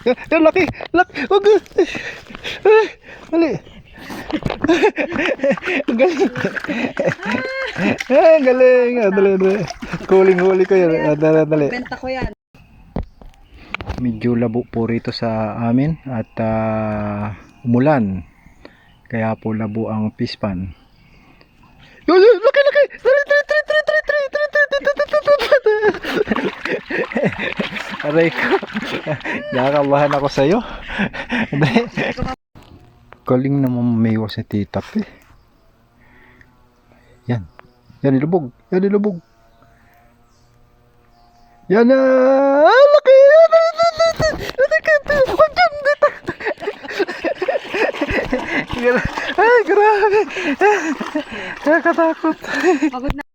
Yan, laki. Laki. Wag. Dali. Ang galing. Ang galing. Dali, dali. Huling-huli ko yan. Dali, dali. Benta ko yan. Medyo labo po rito sa amin at umulan. Kaya po labo ang pispan. Laki, laki. Aray ko. Nakakabahan ako sa'yo. Galing naman maywas si Tita P. Yan. Yan nilubog. Yan nilubog. Yan na. Laki. Ay, grabe. Nakakatakot. Pagod na.